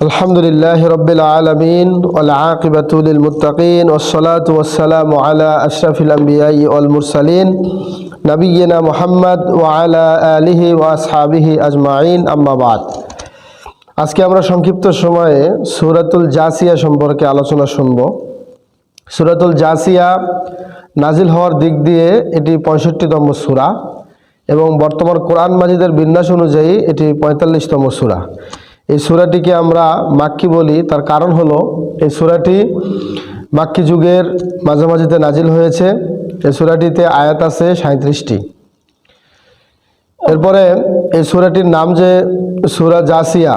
আলহামদুলিল্লাহি রাব্বিল আলামিন ওয়াল আকিবাতু লিল মুত্তাকিন ওয়াস সালাতু ওয়াস সালামু আলা আশরাফিল আমবিয়াই ওয়াল মুরসালিন নবিয়িনা মুহাম্মদ ওয়া আলা আলিহি ওয়া আসহাবিহি আজমাইন আম্মা বাদ। আজকে আমরা সংক্ষিপ্ত সময়ে সূরাতুল জাসিয়া সম্পর্কে আলোচনা শুনব। সূরাতুল জাসিয়া নাজিল হওয়ার দিক দিয়ে এটি 65তম সূরা এবং বর্তমান কোরআন মাজিদের বিন্যাস অনুযায়ী এটি 45তম সূরা। এই সূরাটিকে আমরা মাক্কি বলি, তার কারণ হলো এই সূরাটি মাক্কি যুগের মাঝামাঝিতে নাজিল হয়েছে। এই সূরাটিতে আয়াত আছে 37টি। এরপরে এই সূরাটির নাম যে সূরা জাসিয়া,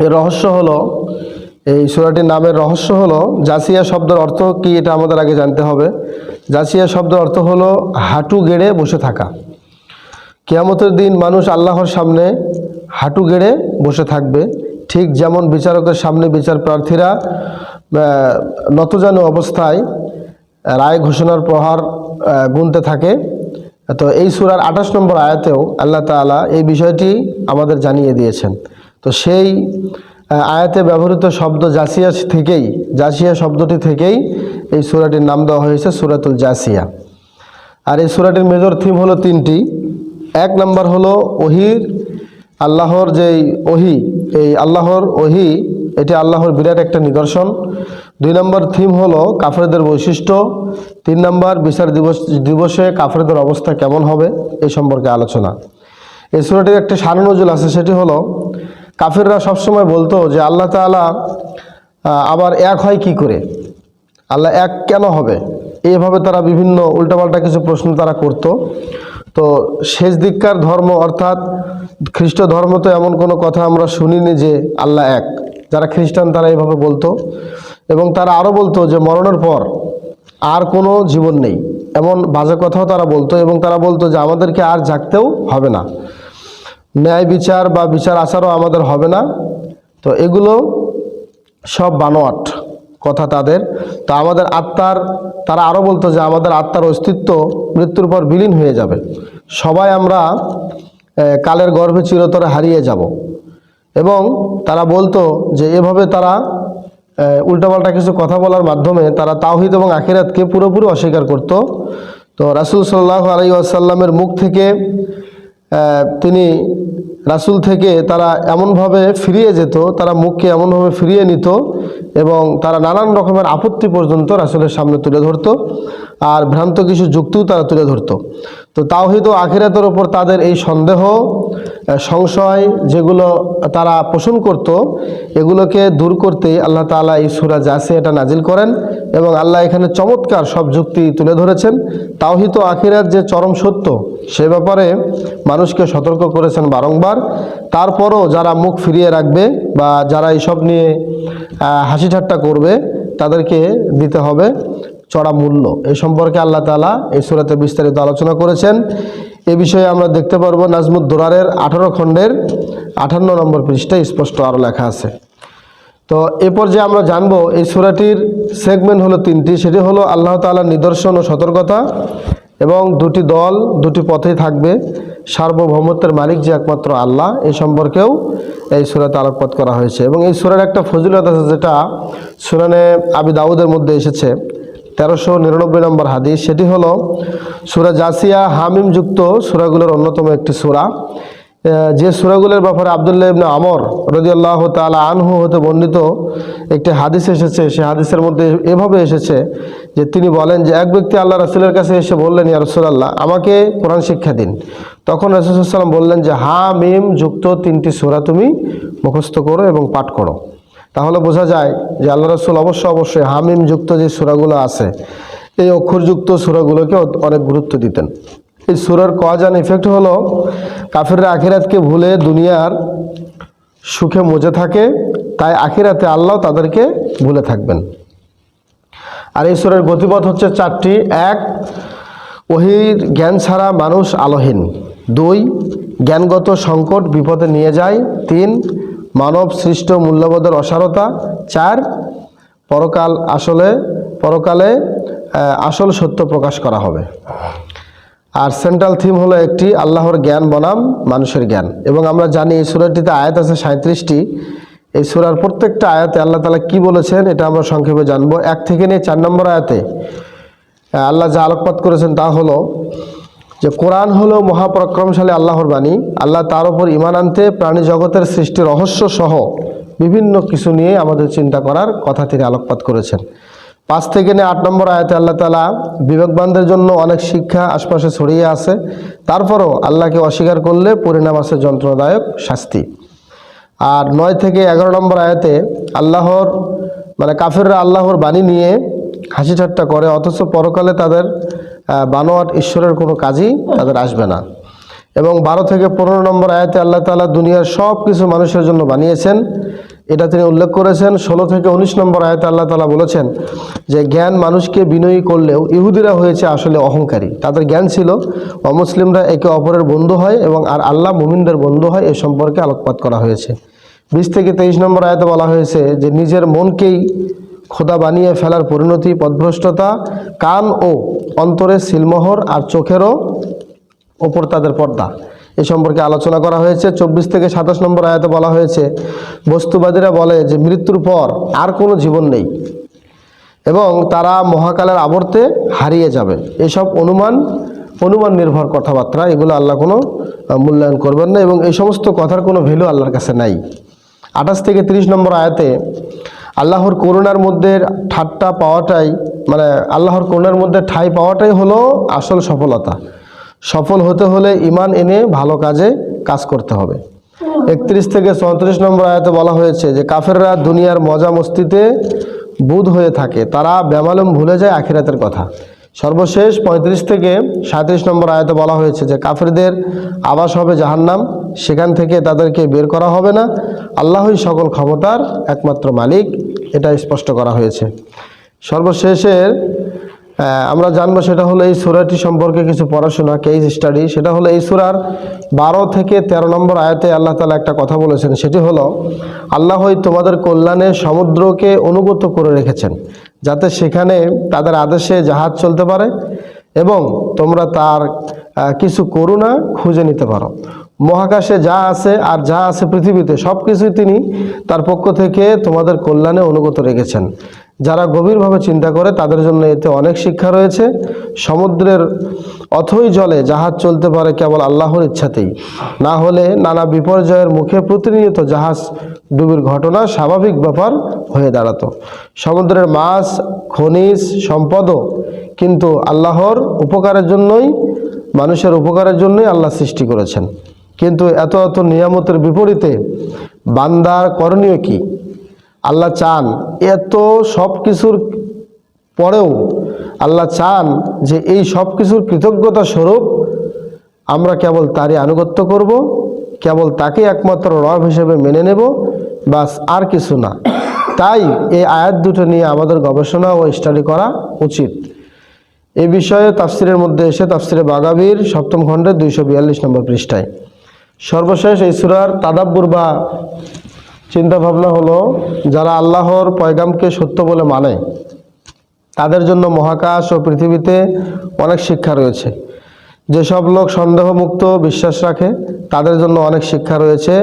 এর রহস্য হলো, এই সূরাটির নামের রহস্য হলো জাসিয়া শব্দের অর্থ কি এটা আমাদের আগে জানতে হবে। জাসিয়া শব্দের অর্থ হলো হাঁটু গেড়ে বসে থাকা। কিয়ামতের দিন মানুষ আল্লাহর সামনে হাঁটু গেড়ে বসে থাকবে, ঠিক যেমন বিচারকের সামনে বিচার প্রার্থীরা নতজানু অবস্থায় রায় ঘোষণার প্রহার গুনতে থাকে। তো এই সূরার 28 নম্বর আয়াতেও আল্লাহ তাআলা এই বিষয়টি আমাদের জানিয়ে দিয়েছেন। তো সেই আয়াতে ব্যবহৃত শব্দ জাসিয়া শব্দটি থেকেই এই সূরাটির নাম দেওয়া হয়েছে সূরাতুল জাসিয়া। আর এই সূরাটির মেজর থিম হলো 3টি। 1 নম্বর হলো ওহির, আল্লাহর যেই ওহি, এই আল্লাহর ওহি এটি আল্লাহর বিরাট একটা নিদর্শন। 2 নম্বর থিম হলো কাফেরদের বৈশিষ্ট্য। 3 নম্বর বিচার দিবসে কাফেরদের অবস্থা কেমন হবে এই সম্পর্কে আলোচনা। এই সূরাটির একটা শান নজুল আছে, সেটি হলো কাফেররা সবসময় বলতো যে আল্লাহ তাআলা আবার এক হয় কি করে, আল্লাহ এক কেন হবে, এইভাবে তারা বিভিন্ন উল্টাপাল্টা কিছু প্রশ্ন তারা করত। তো শেষ দিককার ধর্ম অর্থাৎ খ্রিস্ট ধর্ম তো এমন কোনো কথা আমরা শুনিনি যে আল্লাহ এক। যারা খ্রিস্টান তারা এইভাবে বলতো, এবং তারা আরও বলতো যে মরণের পর আর কোনো জীবন নেই, এমন বাজে কথাও তারা বলতো। এবং তারা বলতো যে আমাদেরকে আর জাগতেও হবে না, ন্যায় বিচার বা বিচার আচারও আমাদের হবে না। তো এগুলো সব বানোয়াট কথা তাদের। তো আমাদের আত্মার, তারা আরও বলতো যে আমাদের আত্মার অস্তিত্ব মৃত্যুর পর বিলীন হয়ে যাবে, সবাই আমরা কালের গর্ভে চিরতরে হারিয়ে যাব। এবং তারা বলতো যে এভাবে তারা উল্টাপাল্টা কিছু কথা বলার মাধ্যমে তারা তাওহীদ এবং আখিরাতকে পুরোপুরি অস্বীকার করত। তো রাসূল সাল্লাল্লাহু আলাইহি ওয়াসাল্লামের মুখ থেকে রাসূল থেকে তারা এমনভাবে ফিরিয়ে যেত, তারা মুখকে এমনভাবে ফিরিয়ে নিত এবং তারা নানান রকমের আপত্তি পর্যন্ত রাসূলের সামনে তুলে ধরত, আর ভ্রান্ত কিছু যুক্তিও তারা তুলে ধরত। তো তাওহীদ ও আখিরাতের ওপর তাদের এই সন্দেহ সংশয় যেগুলো তারা পোষণ করত, এগুলোকে দূর করতেই আল্লাহ তাআলা এই সূরা জাসিয়াটা নাজিল করেন। এবং আল্লাহ এখানে চমৎকার সব যুক্তি তুলে ধরেছেন। তাওহীদ ও আখিরাত যে চরম সত্য সে ব্যাপারে মানুষকে সতর্ক করেছেন বারংবার। তারপরও যারা মুখ ফিরিয়ে রাখবে বা যারা এইসব নিয়ে হাসি ঠাট্টা করবে তাদেরকে দিতে হবে চড়া মূল্য। এই সম্পর্কে আল্লাহ তাআলা এই সূরাতে বিস্তারিত আলোচনা করেছেন। এ বিষয়ে আমরা দেখতে পারবো নাজমুদ দুরারের 18 খণ্ডের 58 নম্বর পৃষ্ঠায় স্পষ্ট আরও লেখা আছে। তো এরপর যে আমরা জানবো এই সূরাটির সেগমেন্ট হলো 3টি। সেটি হলো আল্লাহ তাআলার নিদর্শন ও সতর্কতা, এবং 2টি দল 2টি পথেই থাকবে, সার্বভৌমত্বের মালিক যে একমাত্র আল্লাহ, এই সম্পর্কেও এই সূরাতে আলোকপাত করা হয়েছে। এবং এই সূরার একটা ফজিলত আছে যেটা সুনানে আবি দাউদের মধ্যে এসেছে, 1399 নম্বর হাদিস। সেটি হলো সূরা জাসিয়া হামিম যুক্ত সূরাগুলোর অন্যতম একটি সূরা। যে সূরাগুলোর ব্যাপারে আব্দুল্লাহ ইবনে আমর রাদিয়াল্লাহু তাআলা আনহু হতে বর্ণিত একটি হাদিস এসেছে। সেই হাদিসের মধ্যে এভাবে এসেছে যে তিনি বলেন যে এক ব্যক্তি আল্লাহ রাসূলের কাছে এসে বললেন, ইয়া রাসূলুল্লাহ, আমাকে কোরআন শিক্ষা দিন। তখন রাসূল সাল্লাল্লাহু আলাইহি ওয়াসাল্লাম বললেন যে হামিম যুক্ত 3টি সূরা তুমি মুখস্থ করো এবং পাঠ করো। তাহলে বোঝা যায় যে আল্লাহ রাসূল অবশ্যই হামিম যুক্ত যে সূরাগুলো আছে, এই অক্ষরযুক্ত সূরাগুলোকে অনেক গুরুত্ব দিতেন। এই সূরার কজ অ্যান্ড ইফেক্ট হলো কাফেররা আখিরাতকে ভুলে দুনিয়ার সুখে মজে থাকে, তাই আখিরাতে আল্লাহ তাদেরকে ভুলে থাকবেন। আর এই সূরার গতিপথ হচ্ছে 4টি। 1, ওহীর জ্ঞান ছাড়া মানুষ আলোহীন। 2, জ্ঞানগত সংকট বিপদে নিয়ে যায়। 3, মানব সৃষ্ট মূল্যবোধের অসারতা। 4, পরকালে আসল সত্য প্রকাশ করা হবে। আর সেন্ট্রাল থিম হলো একটি, আল্লাহর জ্ঞান বনাম মানুষের জ্ঞান। এবং আমরা জানি এই সূরাটিতে আয়াত আছে 37টি। এই সূরার প্রত্যেকটা আয়াতে আল্লাহ তাআলা কি বলেছেন এটা আমরা সংক্ষেপে জানবো। 1 থেকে নিয়ে 4 নম্বর আয়াতে আল্লাহ যা আলোকপাত করেছেন তা হলো যে কোরআন হলো মহাপরাক্রমশালী আল্লাহর বাণী। আল্লাহ তার উপর ঈমান আনতে প্রাণী জগতের সৃষ্টি রহস্য সহ বিভিন্ন কিছু নিয়ে আমাদের চিন্তা করার কথা তিনি আলোকপাত করেছেন। 5 থেকে নিয়ে 8 নম্বর আয়াতে আল্লাহ তাআলা বিবেকবানদের জন্য অনেক শিক্ষা আশপাশে ছড়িয়ে আছে, তারপরও আল্লাহকে অস্বীকার করলে পরিণাম আছে যন্ত্রণাদায়ক শাস্তি। আর 9 থেকে 11 নম্বর আয়াতে আল্লাহর কাফেররা আল্লাহর বাণী নিয়ে হাসি ঠাট্টা করে, অথচ পরকালে তাদের বানোয়াট ঈশ্বরের কোনো কাজই তাদের আসবে না। এবং 12 থেকে 15 নম্বর আয়াতে আল্লাহ তাআলা দুনিয়ার সব কিছু মানুষের জন্য বানিয়েছেন, এটা তিনি উল্লেখ করেছেন। 16 থেকে 19 নম্বর আয়াতে আল্লাহ তাআলা বলেছেন যে জ্ঞান মানুষকে বিনয়ী করলেও ইহুদিরা হয়েছে আসলে অহংকারী। তাদের জ্ঞান ছিল অমুসলিমরা একে অপরের বন্ধু হয় এবং আর আল্লাহ মুমিনদের বন্ধু হয়, এ সম্পর্কে আলোকপাত করা হয়েছে। 20 থেকে 23 নম্বর আয়াতে বলা হয়েছে যে নিজের মনকেই খোদা বানিয়ে ফেলার পরিণতি পথভ্রষ্টতা, কান ও অন্তরে সিলমোহর আর চোখেরও ওপর তাদের পর্দা, এ সম্পর্কে আলোচনা করা হয়েছে। 24 থেকে 27 নম্বর আয়াতে বলা হয়েছে বস্তুবাদীরা বলে যে মৃত্যুর পর আর কোনো জীবন নেই এবং তারা মহাকালের আবর্তে হারিয়ে যাবে। এসব অনুমান নির্ভর কথাবার্তা, এগুলো আল্লাহ কোনো মূল্যায়ন করবেন না এবং এই সমস্ত কথার কোনো ভ্যালু আল্লাহর কাছে নাই। 28 থেকে 30 নম্বর আয়াতে আল্লাহর করুণার মধ্যে ঠাট্টা পাওয়াটাই আল্লাহর করুণার মধ্যে ঠাঁই পাওয়াটাই হলো আসল সফলতা। সফল হতে হলে ঈমান এনে ভালো কাজ করতে হবে। 31 থেকে 34 নম্বর আয়াতে বলা হয়েছে যে কাফেররা দুনিয়ার মজা মস্তিতে বুঁদ হয়ে থাকে, তারা বেমালুম ভুলে যায় আখিরাতের কথা। সর্বশেষ 35 থেকে 37 নম্বর আয়াতে বলা হয়েছে যে কাফেরদের আবাস হবে জাহান্নাম, সেখান থেকে তাদেরকে বের করা হবে না, আল্লাহই সকল ক্ষমতার একমাত্র মালিক, এটা স্পষ্ট করা হয়েছে। সর্বশেষের আমরা জানবো সেটা হলো এই সূরাটি সম্পর্কে কিছু পড়াশোনা, কেস স্টাডি। সেটা হলো এই সূরার 12 থেকে 13 নম্বর আয়াতে আল্লাহ তাআলা একটা কথা বলেছেন, সেটি হলো আল্লাহই তোমাদের কল্যাণে সমুদ্রকে অনুগত করে রেখেছেন যাতে সেখানে তাদের আদেশে জাহাজ চলতে পারে এবং তোমরা তার কিছু করুণা খুঁজে নিতে পারো। মহাকাশে যা আছে আর যা আছে পৃথিবীতে সব কিছুই তিনি তার পক্ষ থেকে তোমাদের কল্যাণে অনুগত রেখেছেন। যারা গভীরভাবে চিন্তা করে তাদের জন্য এতে অনেক শিক্ষা রয়েছে। সমুদ্রের অথই জলে জাহাজ চলতে পারে কেবল আল্লাহর ইচ্ছাতেই, না হলে নানা বিপর্যয়ের মুখে প্রতিনিয়ত জাহাজ ডুবির ঘটনা স্বাভাবিক ব্যাপার হয়ে দাঁড়াতো। সমুদ্রের মাছ, খনিজ সম্পদও কিন্তু আল্লাহর উপকারের জন্যই, মানুষের উপকারের জন্যই আল্লাহ সৃষ্টি করেছেন। কিন্তু এত নিয়ামতের বিপরীতে বান্দার করণীয় কি? আল্লাহ চান এত সব কিছুর পরেও আল্লাহ চান যে এই সব কিছুর কৃতজ্ঞতা স্বরূপ আমরা কেবল তারই আনুগত্য করব, কেবল তাকে একমাত্র রব হিসেবে মেনে নেব, বাস আর কিছু না। তাই এই আয়াত দুটো নিয়ে আমাদের গবেষণা ও স্টাডি করা উচিত। এই বিষয়ে তাফসিরের মধ্যে এসে তাফসিরে বাগাবীর 7ম খণ্ডের 242 নম্বর পৃষ্ঠায়। সর্বশেষ এই সূরার তাদাব্বুর বা চিন্তা ভাবনা হলো যারা আল্লাহর পয়গামকে সত্য বলে মানে তাদের জন্য মহাকাশ ও পৃথিবীতে অনেক শিক্ষা রয়েছে। যেসব লোক সন্দেহমুক্ত বিশ্বাস রাখে তাদের জন্য অনেক শিক্ষা রয়েছে।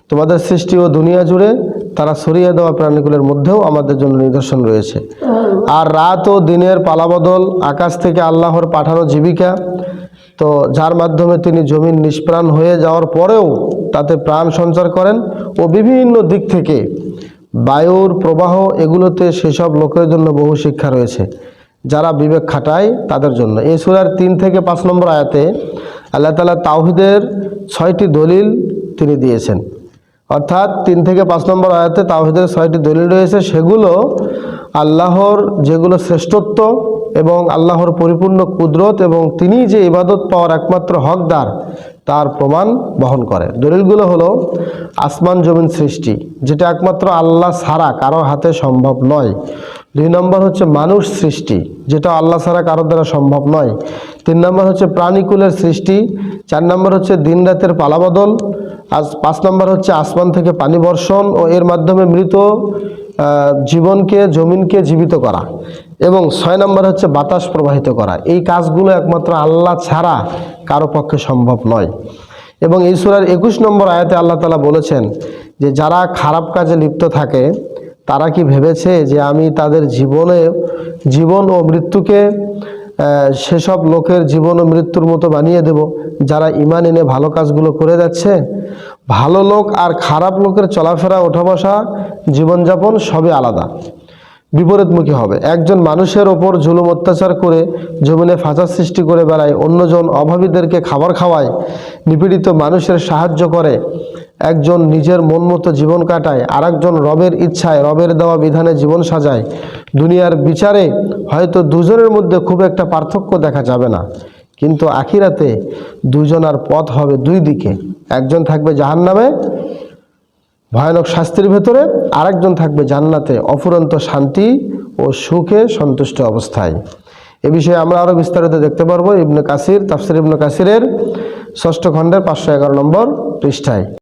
তোমাদের সৃষ্টি ও দুনিয়া জুড়ে তারা ছড়িয়ে দেওয়া প্রাণীগুলোর মধ্যেও আমাদের জন্য নিদর্শন রয়েছে। আর রাত ও দিনের পালাবদল, আকাশ থেকে আল্লাহর পাঠানো জীবিকা, তো যার মাধ্যমে তিনি জমিন নিষ্প্রাণ হয়ে যাওয়ার পরেও তাতে প্রাণ সঞ্চার করেন ও বিভিন্ন দিক থেকে বায়ুর প্রবাহ, এগুলোতে সেসব লোকের জন্য বহু শিক্ষা রয়েছে যারা বিবেক খাটায় তাদের জন্য। এই সূরার 3 থেকে 5 নম্বর আয়াতে আল্লাহ তাআলা তাওহীদের 6টি দলিল তিনি দিয়েছেন, অর্থাৎ 3 থেকে 5 নম্বর আয়াতে তাওহীদের 6টি দলিল রয়েছে। সেগুলো আল্লাহর যেগুলো শ্রেষ্ঠত্ব এবং আল্লাহর পরিপূর্ণ কুদরত এবং তিনি যে ইবাদত পাওয়ার একমাত্র হকদার তার প্রমাণ বহন করে। দলিলগুলো হলো আসমান জমিন সৃষ্টি, যেটা একমাত্র আল্লাহ ছাড়া কারো হাতে সম্ভব নয়। 2 নম্বর হচ্ছে মানুষ সৃষ্টি, যেটা আল্লাহ ছাড়া কারোর দ্বারা সম্ভব নয়। 3 নম্বর হচ্ছে প্রাণীকুলের সৃষ্টি। 4 নম্বর হচ্ছে দিন রাতের পালাবদল। 5 নম্বর হচ্ছে আসমান থেকে পানি বর্ষণ ও এর মাধ্যমে মৃত জীবনকে, জমিনকে জীবিত করা। এবং 6 নম্বর হচ্ছে বাতাস প্রবাহিত করা। এই কাজগুলো একমাত্র আল্লাহ ছাড়া কারো পক্ষে সম্ভব নয়। এবং এই সূরার 21 নম্বর আয়াতে আল্লাহ তাআলা বলেছেন যে যারা খারাপ কাজে লিপ্ত থাকে তারা কি ভেবেছে যে আমি তাদের জীবন ও মৃত্যুকে সেসব লোকের জীবন ও মৃত্যুর মতো বানিয়ে দেব যারা ঈমান এনে ভালো কাজগুলো করে যাচ্ছে। ভালো লোক আর খারাপ লোকের চলাফেরা, ওঠা বসা, জীবনযাপন সবই আলাদা, বিপরীতমুখী হবে। একজন মানুষের ওপর জুলুম অত্যাচার করে জমিনে ফাসাদ সৃষ্টি করে বেড়ায়, অন্যজন অভাবীদেরকে খাবার খাওয়ায়, নিপীড়িত মানুষের সাহায্য করে, একজন নিজের মন মতো জীবন কাটায়, আর একজন রবের ইচ্ছায় রবের দেওয়া বিধানে জীবন সাজায়। দুনিয়ার বিচারে হয়তো দুজনের মধ্যে খুব একটা পার্থক্য দেখা যাবে না, কিন্তু আখিরাতে দুজনার পথ হবে দুই দিকে। একজন থাকবে জাহান্নামে ভয়ানক শাস্তির ভেতরে, আরেকজন থাকবে জান্নাতে অফুরন্ত শান্তি ও সুখে সন্তুষ্ট অবস্থায়। এ বিষয়ে আমরা আরও বিস্তারিত দেখতে পারবো ইবনে কাসির, তাফসির ইবনে কাসিরের 6ষ্ঠ খণ্ডের 511 নম্বর পৃষ্ঠায়।